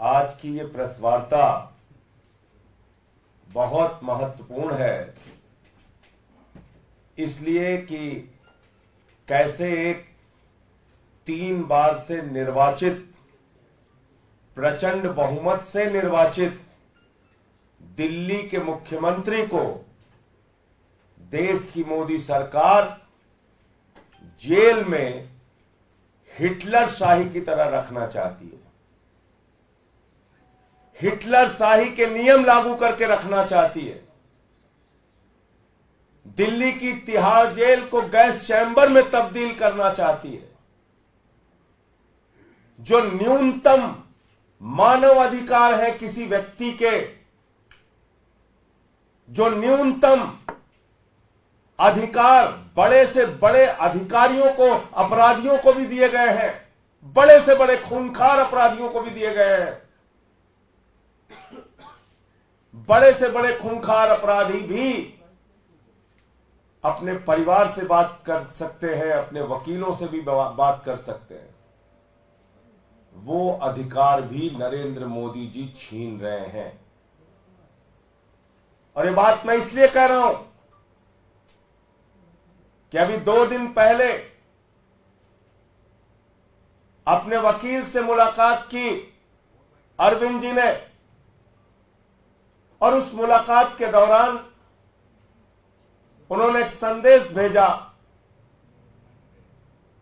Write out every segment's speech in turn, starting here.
आज की ये प्रेस वार्ता बहुत महत्वपूर्ण है, इसलिए कि कैसे एक 3 बार से निर्वाचित, प्रचंड बहुमत से निर्वाचित दिल्ली के मुख्यमंत्री को देश की मोदी सरकार जेल में हिटलर शाही की तरह रखना चाहती है। हिटलर शाही के नियम लागू करके रखना चाहती है। दिल्ली की तिहाड़ जेल को गैस चैम्बर में तब्दील करना चाहती है। जो न्यूनतम मानव अधिकार है किसी व्यक्ति के, जो न्यूनतम अधिकार बड़े से बड़े अधिकारियों को, अपराधियों को भी दिए गए हैं, बड़े से बड़े खूंखार अपराधियों को भी दिए गए हैं। बड़े से बड़े खूंखार अपराधी भी अपने परिवार से बात कर सकते हैं, अपने वकीलों से भी बात कर सकते हैं। वो अधिकार भी नरेंद्र मोदी जी छीन रहे हैं। और ये बात मैं इसलिए कह रहा हूं कि अभी 2 दिन पहले अपने वकील से मुलाकात की अरविंद जी ने, और उस मुलाकात के दौरान उन्होंने एक संदेश भेजा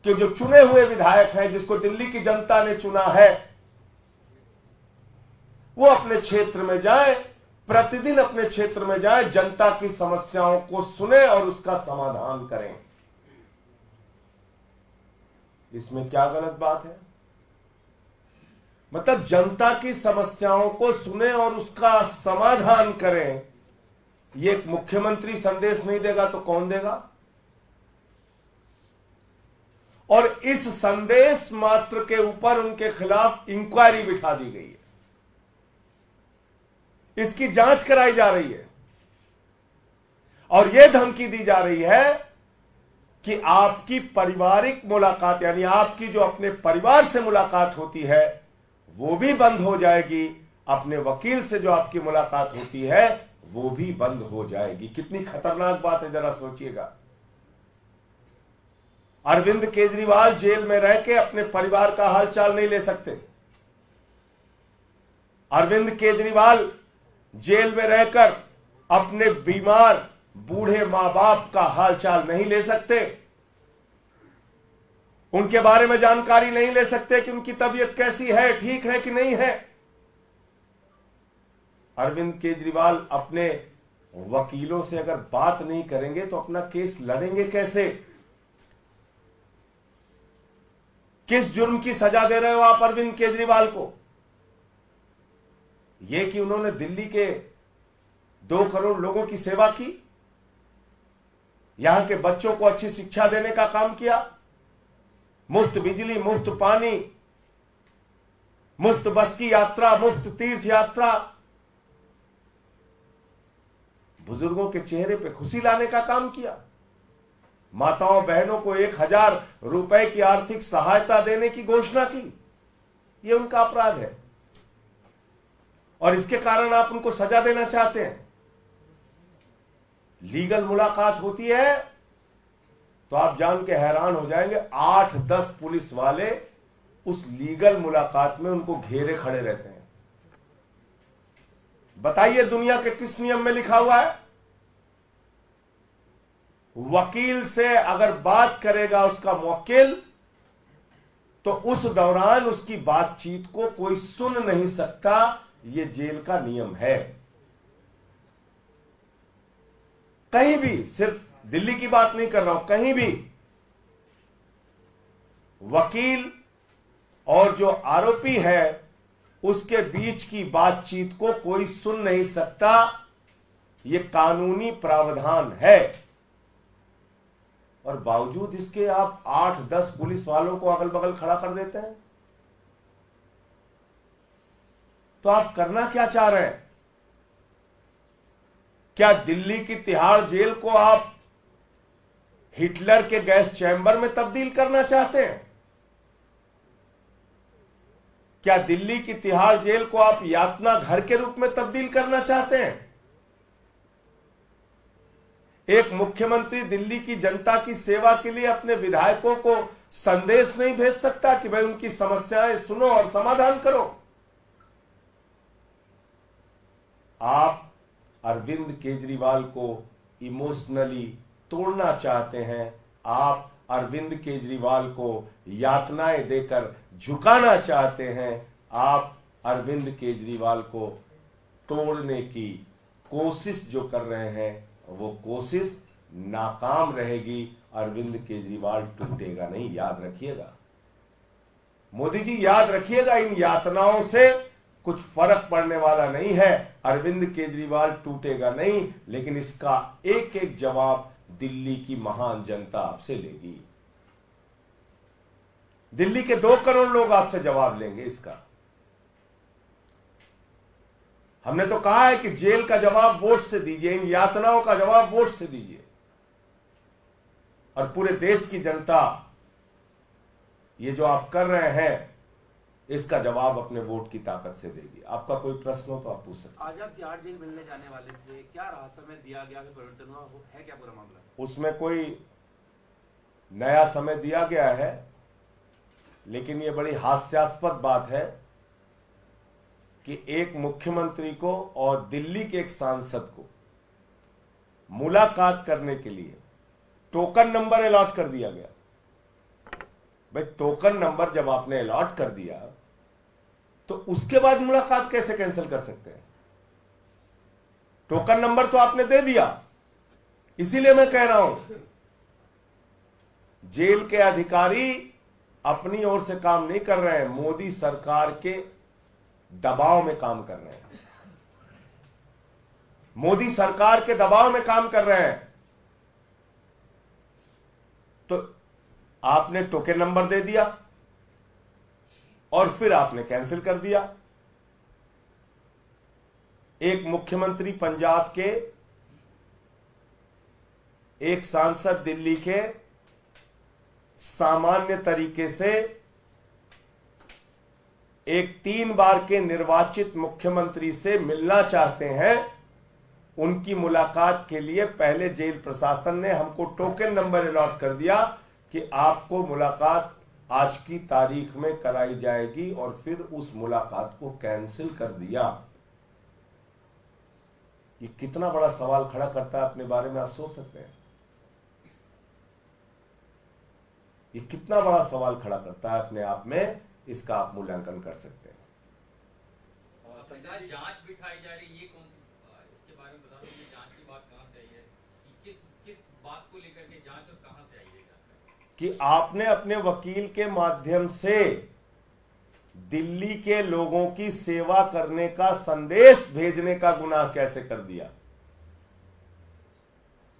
कि जो चुने हुए विधायक हैं, जिसको दिल्ली की जनता ने चुना है, वो अपने क्षेत्र में जाए, प्रतिदिन अपने क्षेत्र में जाए, जनता की समस्याओं को सुने और उसका समाधान करें। इसमें क्या गलत बात है? मतलब जनता की समस्याओं को सुने और उसका समाधान करें, ये एक मुख्यमंत्री संदेश नहीं देगा तो कौन देगा? और इस संदेश मात्र के ऊपर उनके खिलाफ इंक्वायरी बिठा दी गई है, इसकी जांच कराई जा रही है, और यह धमकी दी जा रही है कि आपकी पारिवारिक मुलाकात, यानी आपकी जो अपने परिवार से मुलाकात होती है, वो भी बंद हो जाएगी। अपने वकील से जो आपकी मुलाकात होती है वो भी बंद हो जाएगी। कितनी खतरनाक बात है, जरा सोचिएगा। अरविंद केजरीवाल जेल में रह के अपने परिवार का हालचाल नहीं ले सकते। अरविंद केजरीवाल जेल में रहकर अपने बीमार बूढ़े मां बाप का हालचाल नहीं ले सकते, उनके बारे में जानकारी नहीं ले सकते कि उनकी तबीयत कैसी है, ठीक है कि नहीं है। अरविंद केजरीवाल अपने वकीलों से अगर बात नहीं करेंगे तो अपना केस लड़ेंगे कैसे? किस जुर्म की सजा दे रहे हो आप अरविंद केजरीवाल को? यह कि उन्होंने दिल्ली के 2 करोड़ लोगों की सेवा की, यहां के बच्चों को अच्छी शिक्षा देने का काम किया, मुफ्त बिजली, मुफ्त पानी, मुफ्त बस की यात्रा, मुफ्त तीर्थ यात्रा, बुजुर्गों के चेहरे पे खुशी लाने का काम किया, माताओं बहनों को 1000 रुपए की आर्थिक सहायता देने की घोषणा की। यह उनका अपराध है और इसके कारण आप उनको सजा देना चाहते हैं। लीगल मुलाकात होती है तो आप जान के हैरान हो जाएंगे, 8-10 पुलिस वाले उस लीगल मुलाकात में उनको घेरे खड़े रहते हैं। बताइए दुनिया के किस नियम में लिखा हुआ है? वकील से अगर बात करेगा उसका मुवक्किल, तो उस दौरान उसकी बातचीत को कोई सुन नहीं सकता। यह जेल का नियम है। कहीं भी, सिर्फ दिल्ली की बात नहीं कर रहा हूं, कहीं भी वकील और जो आरोपी है उसके बीच की बातचीत को कोई सुन नहीं सकता। यह कानूनी प्रावधान है और बावजूद इसके आप 8-10 पुलिस वालों को अगल बगल खड़ा कर देते हैं। तो आप करना क्या चाह रहे हैं? क्या दिल्ली की तिहाड़ जेल को आप हिटलर के गैस चैम्बर में तब्दील करना चाहते हैं? क्या दिल्ली की तिहाड़ जेल को आप यातना घर के रूप में तब्दील करना चाहते हैं? एक मुख्यमंत्री दिल्ली की जनता की सेवा के लिए अपने विधायकों को संदेश नहीं भेज सकता कि भाई उनकी समस्याएं सुनो और समाधान करो? आप अरविंद केजरीवाल को इमोशनली तोड़ना चाहते हैं। आप अरविंद केजरीवाल को यातनाएं देकर झुकाना चाहते हैं। आप अरविंद केजरीवाल को तोड़ने की कोशिश जो कर रहे हैं वो कोशिश नाकाम रहेगी। अरविंद केजरीवाल टूटेगा नहीं, याद रखिएगा। मोदी जी याद रखिएगा, इन यातनाओं से कुछ फर्क पड़ने वाला नहीं है। अरविंद केजरीवाल टूटेगा नहीं, लेकिन इसका एक एक जवाब दिल्ली की महान जनता आपसे लेगी। दिल्ली के 2 करोड़ लोग आपसे जवाब लेंगे इसका। हमने तो कहा है कि जेल का जवाब वोट से दीजिए, इन यातनाओं का जवाब वोट से दीजिए, और पूरे देश की जनता ये जो आप कर रहे हैं इसका जवाब अपने वोट की ताकत से देगी। आपका कोई प्रश्न हो तो आप पूछ सकते हैं। आज आप तिहाड़ जेल मिलने जाने वाले थे, क्या राहत समय दिया गया, परिवर्तन हुआ है क्या पूरा मामला? उसमें कोई नया समय दिया गया है, लेकिन ये बड़ी हास्यास्पद बात है कि एक मुख्यमंत्री को और दिल्ली के एक सांसद को मुलाकात करने के लिए टोकन नंबर अलॉट कर दिया गया। भाई टोकन नंबर जब आपने अलॉट कर दिया तो उसके बाद मुलाकात कैसे कैंसिल कर सकते हैं? टोकन नंबर तो आपने दे दिया। इसीलिए मैं कह रहा हूं, जेल के अधिकारी अपनी ओर से काम नहीं कर रहे हैं, मोदी सरकार के दबाव में काम कर रहे हैं। मोदी सरकार के दबाव में काम कर रहे हैं। तो आपने टोकन नंबर दे दिया और फिर आपने कैंसिल कर दिया। एक मुख्यमंत्री पंजाब के, एक सांसद दिल्ली के सामान्य तरीके से एक 3 बार के निर्वाचित मुख्यमंत्री से मिलना चाहते हैं। उनकी मुलाकात के लिए पहले जेल प्रशासन ने हमको टोकन नंबर अलॉट कर दिया कि आपको मुलाकात आज की तारीख में कराई जाएगी, और फिर उस मुलाकात को कैंसिल कर दिया। ये कितना बड़ा सवाल खड़ा करता है अपने बारे में, आप सोच सकते हैं? ये कितना बड़ा सवाल खड़ा करता है अपने आप में, इसका आप मूल्यांकन कर सकते हैं। जांच बिठाई जा रही है, ये कौन सी, इसके बारे में बता दीजिए। जांच की बात कहां से आई है, कि किस बात को लेकर के जांच और कहां से आई है? कि आपने अपने वकील के माध्यम से दिल्ली के लोगों की सेवा करने का संदेश भेजने का गुनाह कैसे कर दिया?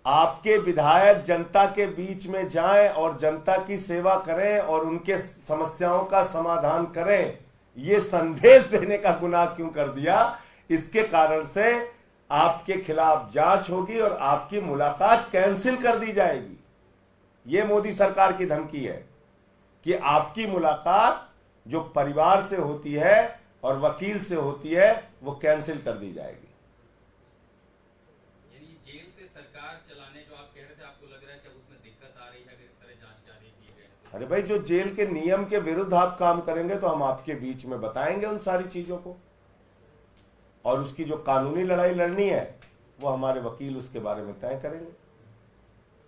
आपके विधायक जनता के बीच में जाएं और जनता की सेवा करें और उनके समस्याओं का समाधान करें, ये संदेश देने का गुनाह क्यों कर दिया? इसके कारण से आपके खिलाफ जांच होगी और आपकी मुलाकात कैंसिल कर दी जाएगी। ये मोदी सरकार की धमकी है कि आपकी मुलाकात जो परिवार से होती है और वकील से होती है वो कैंसिल कर दी जाएगी। यानी जेल से सरकार चलाने जो आप कह रहे थे, आपको लग रहा है कि अब उसमें दिक्कत आ रही है अगर इस तरह जांच के आदेश दिए गए? अरे भाई, जो जेल के नियम के विरुद्ध आप काम करेंगे तो हम आपके बीच में बताएंगे उन सारी चीजों को, और उसकी जो कानूनी लड़ाई लड़नी है वो हमारे वकील उसके बारे में तय करेंगे।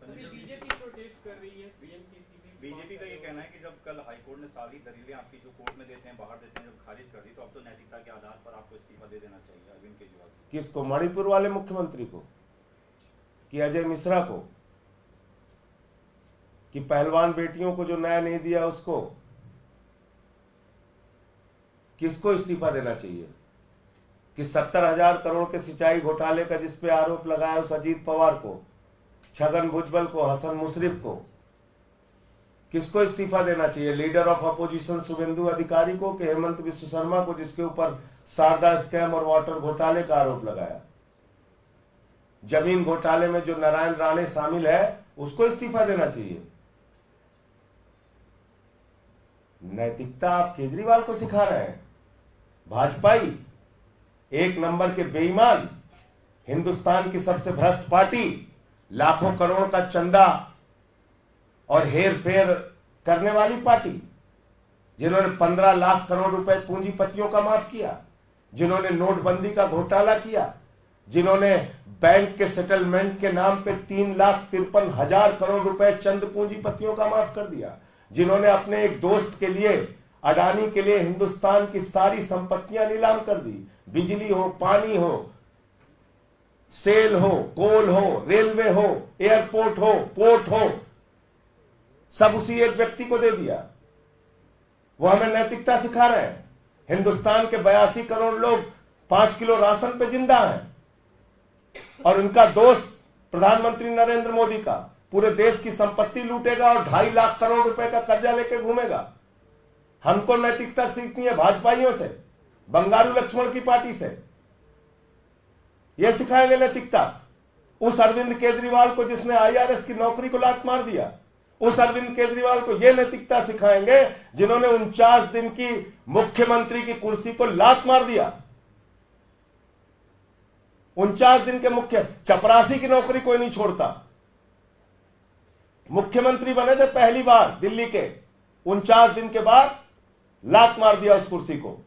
बीजेपी प्रोटेस्ट कर रही है, सीएम की स्थिति। बीजेपी का ये कहना है कि जब कल हाईकोर्ट ने सारी दलीलें आपकी जो कोर्ट में देते हैं, बाहर देते हैं, जब खारिज कर दी, तो अब तो नैतिकता के आधार पर आपको इस्तीफा दे देना चाहिए अरविंद केजरीवाल। किसको? मणिपुर वाले मुख्यमंत्री को, कि अजय मिश्रा को, कि पहलवान बेटियों को जो न्याय नहीं दिया उसको? किसको इस्तीफा देना चाहिए? कि 70,000 करोड़ के सिंचाई घोटाले का जिस पे आरोप लगाया उस अजीत पवार को, छगन भुजबल को, हसन मुशरिफ को? किसको इस्तीफा देना चाहिए? लीडर ऑफ अपोजिशन शुभेंदु अधिकारी को, कि हेमंत विश्व शर्मा को जिसके ऊपर शारदा स्कैम और वाटर घोटाले का आरोप लगाया? जमीन घोटाले में जो नारायण राणे शामिल है उसको इस्तीफा देना चाहिए? नैतिकता आप केजरीवाल को सिखा रहे हैं। भाजपाई, एक नंबर के बेईमान, हिंदुस्तान की सबसे भ्रष्ट पार्टी, लाखों करोड़ का चंदा और हेर फेर करने वाली पार्टी, जिन्होंने 15 लाख करोड़ रुपए पूंजीपतियों का माफ किया, जिन्होंने नोटबंदी का घोटाला किया, जिन्होंने बैंक के सेटलमेंट के नाम पे 3,53,000 करोड़ रुपए चंद पूंजीपतियों का माफ कर दिया, जिन्होंने अपने एक दोस्त के लिए, अडानी के लिए हिंदुस्तान की सारी संपत्तियां नीलाम कर दी। बिजली हो, पानी हो, सेल हो, कोल हो, रेलवे हो, एयरपोर्ट हो, पोर्ट हो, सब उसी एक व्यक्ति को दे दिया। वो हमें नैतिकता सिखा रहे हैं। हिंदुस्तान के 82 करोड़ लोग 5 किलो राशन पे जिंदा हैं और उनका दोस्त प्रधानमंत्री नरेंद्र मोदी का पूरे देश की संपत्ति लूटेगा और 2.5 लाख करोड़ रुपए का कर्जा लेके घूमेगा। हमको नैतिकता सीखनी है भाजपाइयों से, बंगारू लक्ष्मण की पार्टी से। यह सिखाएंगे नैतिकता। उस अरविंद केजरीवाल को जिसने IRS की नौकरी को लात मार दिया, उस अरविंद केजरीवाल को यह नैतिकता सिखाएंगे जिन्होंने 49 दिन की मुख्यमंत्री की कुर्सी को लात मार दिया। 49 दिन के मुख्य, चपरासी की नौकरी कोई नहीं छोड़ता। मुख्यमंत्री बने थे पहली बार दिल्ली के, 49 दिन के बाद लात मार दिया उस कुर्सी को।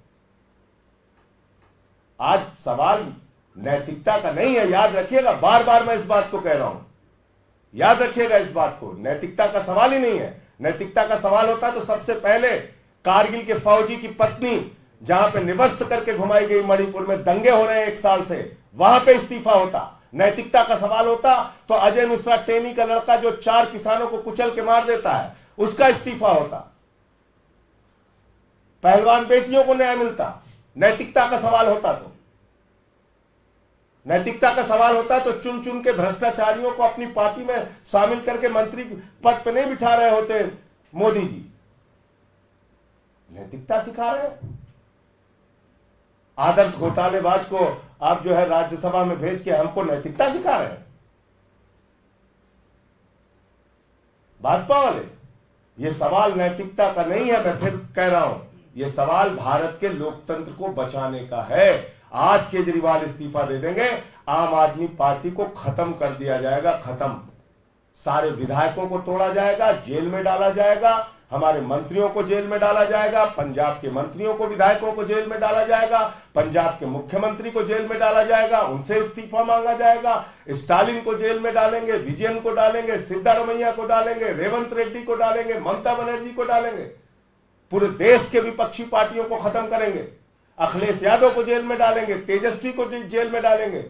आज सवाल नैतिकता का नहीं है, याद रखिएगा, बार बार मैं इस बात को कह रहा हूं, याद रखिएगा इस बात को। नैतिकता का सवाल ही नहीं है। नैतिकता का सवाल होता तो सबसे पहले कारगिल के फौजी की पत्नी, जहां पे निवस्त करके घुमाई गई, मणिपुर में दंगे हो रहे हैं 1 साल से, वहां पे इस्तीफा होता। नैतिकता का सवाल होता तो अजय मिश्रा टेनी का लड़का जो 4 किसानों को कुचल के मार देता है, उसका इस्तीफा होता। पहलवान बेटियों को न्याय मिलता। नैतिकता का सवाल होता तो, नैतिकता का सवाल होता तो चुन चुन के भ्रष्टाचारियों को अपनी पार्टी में शामिल करके मंत्री पद पर नहीं बिठा रहे होते मोदी जी। नैतिकता सिखा रहे हैं। आदर्श घोटालेबाज को आप जो है राज्यसभा में भेज के हमको नैतिकता सिखा रहे हैं भाजपा वाले। ये सवाल नैतिकता का नहीं है, मैं फिर कह रहा हूं, ये सवाल भारत के लोकतंत्र को बचाने का है। आज केजरीवाल इस्तीफा दे देंगे, आम आदमी पार्टी को खत्म कर दिया जाएगा, खत्म। सारे विधायकों को तोड़ा जाएगा, जेल में डाला जाएगा, हमारे मंत्रियों को जेल में डाला जाएगा, पंजाब के मंत्रियों को, विधायकों को जेल में डाला जाएगा, पंजाब के मुख्यमंत्री को जेल में डाला जाएगा, उनसे इस्तीफा मांगा जाएगा, स्टालिन को जेल में डालेंगे, विजयन को डालेंगे, सिद्धारमैया को डालेंगे, रेवंत रेड्डी को डालेंगे, ममता बनर्जी को डालेंगे, पूरे देश के विपक्षी पार्टियों को खत्म करेंगे, अखिलेश यादव को जेल में डालेंगे, तेजस्वी को जेल में डालेंगे।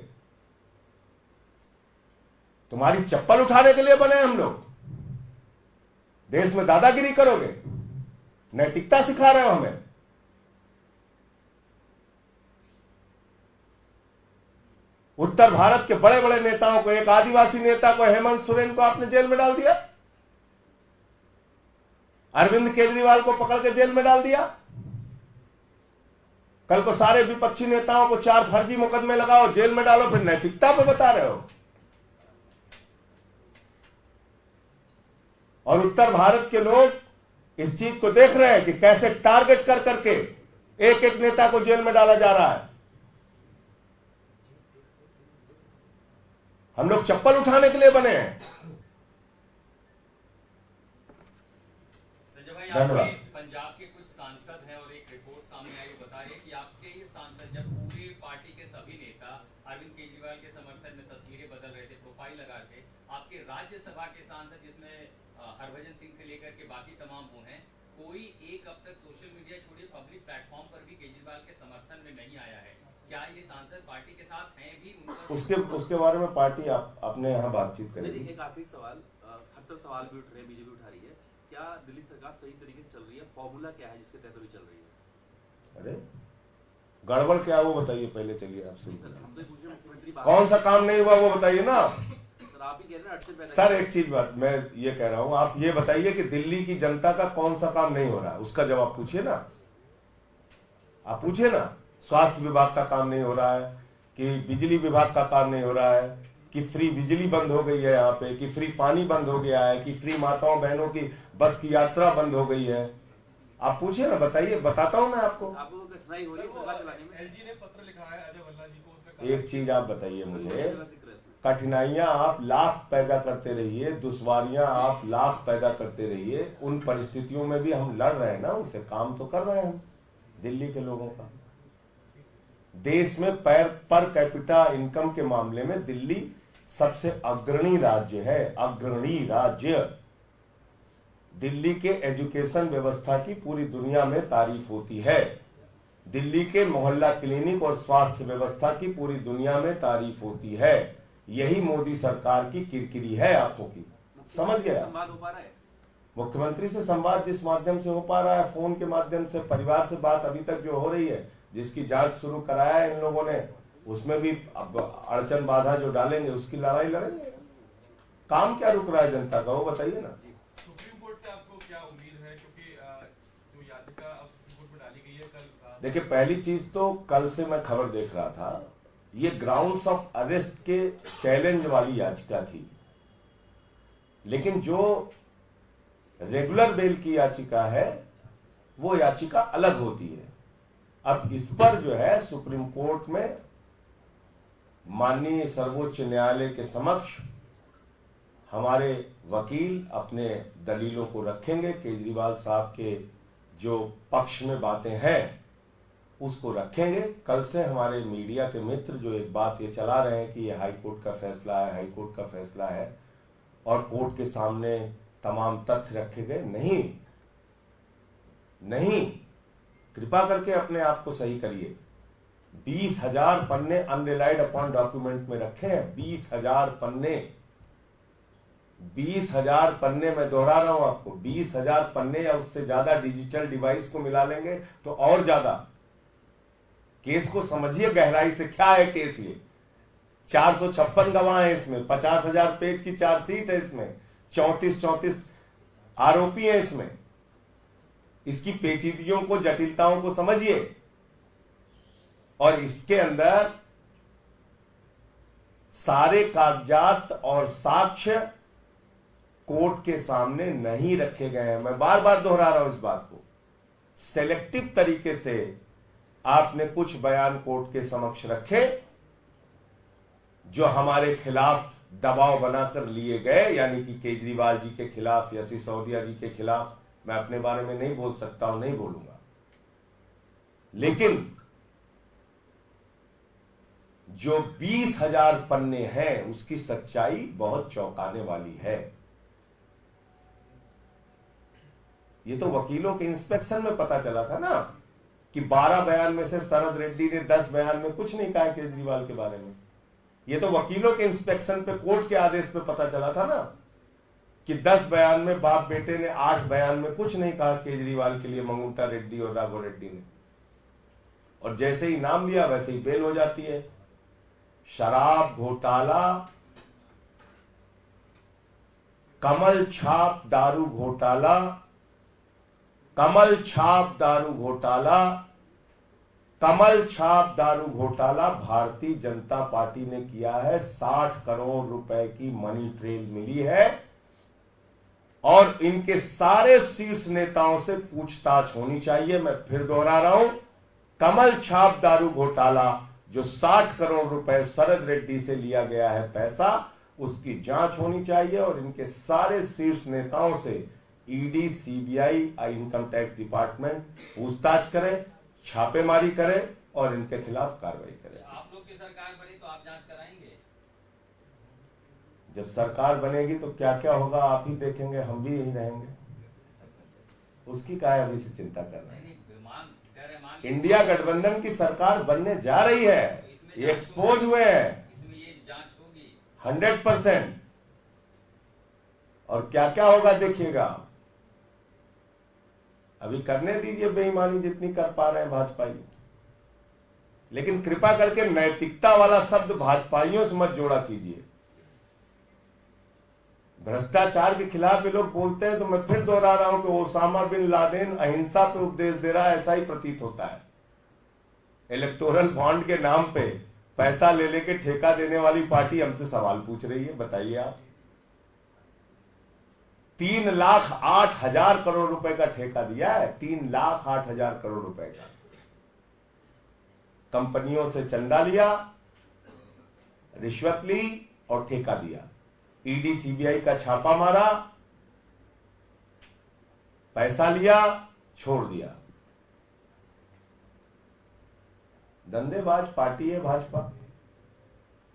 तुम्हारी चप्पल उठाने के लिए बने हम लोग। देश में दादागिरी करोगे, नैतिकता सिखा रहे हो हमें। उत्तर भारत के बड़े बड़े नेताओं को, एक आदिवासी नेता को, हेमंत सोरेन को आपने जेल में डाल दिया, अरविंद केजरीवाल को पकड़ के जेल में डाल दिया। कल को सारे विपक्षी नेताओं को 4 फर्जी मुकदमे लगाओ, जेल में डालो, फिर नैतिकता पे बता रहे हो। और उत्तर भारत के लोग इस चीज को देख रहे हैं कि कैसे टारगेट कर करके एक एक नेता को जेल में डाला जा रहा है। हम लोग चप्पल उठाने के लिए बने हैं। संजय भाई, आपके पंजाब के कुछ सांसद हैं और एक रिपोर्ट सामने आई, बता रहे कि आपके ये सांसद जब पूरी पार्टी के सभी नेता अरविंद केजरीवाल के समर्थन में तस्वीरें बदल रहे थे, प्रोफाइल लगा रहे थे, आपके राज्यसभा के सांसद जिसमें हरभजन सिंह से लेकर के बाकी तमाम वो हैं, कोई एक अब तक सोशल मीडिया छोड़िए पब्लिक प्लेटफॉर्म पर भी केजरीवाल के समर्थन में नहीं आया है। क्या ये सांसद पार्टी के साथ हैं भी? उसके बारे में पार्टी अपने यहाँ बातचीत करेगी। एक आखिरी सवाल, हर तरफ सवाल भी उठ रहे हैं, बीजेपी उठा रही है, क्या दिल्ली सरकार सही तरीके से चल रही है? फॉर्मूला क्या है जिसके तहत अभी चल रही है? अरे गड़बड़ क्या वो बताइए पहले, चलिए आपसे। हम तो पूछ रहे मुख्यमंत्री कौन सा काम नहीं हुआ वो बताइए ना आप ही कह रहे हैं। सर एक चीज बात मैं ये कह रहा हूं, आप ये बताइए कि दिल्ली की जनता का कौन सा काम नहीं हो रहा, उसका जवाब पूछिए ना। आप पूछिए ना, स्वास्थ्य विभाग का काम नहीं हो रहा है, कि बिजली विभाग का काम नहीं हो रहा है, कि फ्री बिजली बंद हो गई है यहाँ पे, कि फ्री पानी बंद हो गया है, कि फ्री माताओं बहनों की बस की यात्रा बंद हो गई है। आप पूछिए ना, बताइए, बताता हूं मैं आपको। आपको कठिनाई हो रही है सरकार चलाने में? एलजी ने पत्र लिखा है अजय भल्ला जी को, उसमें एक चीज आप बताइए मुझे, जिक्र है इसमें। कठिनाइयां आप लाख पैदा करते रहिए, दुश्वारियां आप लाख पैदा करते रहिए, उन परिस्थितियों में भी हम लड़ रहे हैं ना, उनसे काम तो कर रहे हैं हम। दिल्ली के लोगों का देश में पर कैपिटा इनकम के मामले में दिल्ली सबसे अग्रणी राज्य है, अग्रणी राज्य। दिल्ली के एजुकेशन व्यवस्था की पूरी दुनिया में तारीफ होती है, दिल्ली के मोहल्ला क्लिनिक और स्वास्थ्य व्यवस्था की पूरी दुनिया में तारीफ होती है। यही मोदी सरकार की किरकिरी है आंखों की, समझ गया? संवाद हो पा रहा है मुख्यमंत्री से संवाद जिस माध्यम से हो पा रहा है, फोन के माध्यम से, परिवार से बात अभी तक जो हो रही है, जिसकी जांच शुरू कराया है इन लोगों ने, उसमें भी अब अड़चन बाधा जो डालेंगे उसकी लड़ाई लड़ेंगे। काम क्या रुक रहा है जनता का, वो बताइए ना। सुप्रीम कोर्ट से आपको क्या उम्मीद है, क्योंकि जो याचिका अब सुप्रीम कोर्ट में डाली गई है कल? देखिए, पहली चीज तो कल से मैं खबर देख रहा था, ये ग्राउंड्स ऑफ अरेस्ट के चैलेंज वाली याचिका थी, लेकिन जो रेगुलर बेल की याचिका है वो याचिका अलग होती है। अब इस पर जो है सुप्रीम कोर्ट में माननीय सर्वोच्च न्यायालय के समक्ष हमारे वकील अपने दलीलों को रखेंगे, केजरीवाल साहब के जो पक्ष में बातें हैं उसको रखेंगे। कल से हमारे मीडिया के मित्र जो एक बात ये चला रहे हैं कि ये हाई कोर्ट का फैसला है, हाई कोर्ट का फैसला है, और कोर्ट के सामने तमाम तथ्य रखे गए, नहीं, कृपा करके अपने आप को सही करिए। 20,000 पन्ने अनरिलाइड अपॉन डॉक्यूमेंट में रखे हैं, 20,000 पन्ने, 20,000 पन्ने, मैं दोहरा रहा हूं आपको, 20,000 पन्ने या उससे ज्यादा डिजिटल डिवाइस को मिला लेंगे तो और ज्यादा। केस को समझिए गहराई से, क्या है केस ये। 456 गवाह है इसमें, 50,000 पेज की चार्जशीट है इसमें, 34 आरोपी हैं इसमें। इसकी पेचीदगियों को, जटिलताओं को समझिए, और इसके अंदर सारे कागजात और साक्ष्य कोर्ट के सामने नहीं रखे गए हैं। मैं बार बार दोहरा रहा हूं इस बात को। सेलेक्टिव तरीके से आपने कुछ बयान कोर्ट के समक्ष रखे जो हमारे खिलाफ दबाव बनाकर लिए गए, यानी कि केजरीवाल जी के खिलाफ या सिसोदिया जी के खिलाफ। मैं अपने बारे में नहीं बोल सकता हूं, नहीं बोलूंगा, लेकिन जो 20,000 पन्ने हैं उसकी सच्चाई बहुत चौंकाने वाली है। ये तो वकीलों के इंस्पेक्शन में पता चला था ना कि 12 बयान में से शरद रेड्डी ने 10 बयान में कुछ नहीं कहा केजरीवाल के बारे में। ये तो वकीलों के इंस्पेक्शन पे, कोर्ट के आदेश पे पता चला था ना कि 10 बयान में बाप बेटे ने 8 बयान में कुछ नहीं कहा केजरीवाल के लिए, मंगूटा रेड्डी और राघव रेड्डी ने। और जैसे ही नाम लिया वैसे ही बेल हो जाती है। शराब घोटाला, कमल छाप दारू घोटाला, कमल छाप दारू घोटाला, कमल छाप दारू घोटाला भारतीय जनता पार्टी ने किया है। 60 करोड़ रुपए की मनी ट्रेल मिली है और इनके सारे शीर्ष नेताओं से पूछताछ होनी चाहिए। मैं फिर दोहरा रहा हूं, कमल छाप दारू घोटाला जो 60 करोड़ रुपए शरद रेड्डी से लिया गया है पैसा, उसकी जांच होनी चाहिए और इनके सारे शीर्ष नेताओं से ED, CBI, income tax department पूछताछ करे, छापेमारी करे और इनके खिलाफ कार्रवाई करे। आप लोग की सरकार बनी तो आप जांच कराएंगे? जब सरकार बनेगी तो क्या क्या होगा आप ही देखेंगे, हम भी यही रहेंगे, उसकी क्या अभी से चिंता कर रहे हैं। इंडिया गठबंधन की सरकार बनने जा रही है, ये एक्सपोज हुए हैं, इसमें ये जांच होगी 100%। और क्या क्या होगा देखिएगा। अभी करने दीजिए बेईमानी जितनी कर पा रहे हैं भाजपाई, लेकिन कृपा करके नैतिकता वाला शब्द भाजपाइयों से मत जोड़ा कीजिए। भ्रष्टाचार के खिलाफ ये लोग बोलते हैं तो मैं फिर दोहरा रहा हूं कि ओसामा बिन लादेन अहिंसा पे उपदेश दे रहा है, ऐसा ही प्रतीत होता है। इलेक्टोरल बॉन्ड के नाम पे पैसा ले लेके ठेका देने वाली पार्टी हमसे सवाल पूछ रही है, बताइए आप। 3,08,000 करोड़ रुपए का ठेका दिया है, 3,08,000 करोड़ रुपए का। कंपनियों से चंदा लिया, रिश्वत ली और ठेका दिया। ईडी सीबीआई का छापा मारा, पैसा लिया, छोड़ दिया। धंधेबाज पार्टी है भाजपा।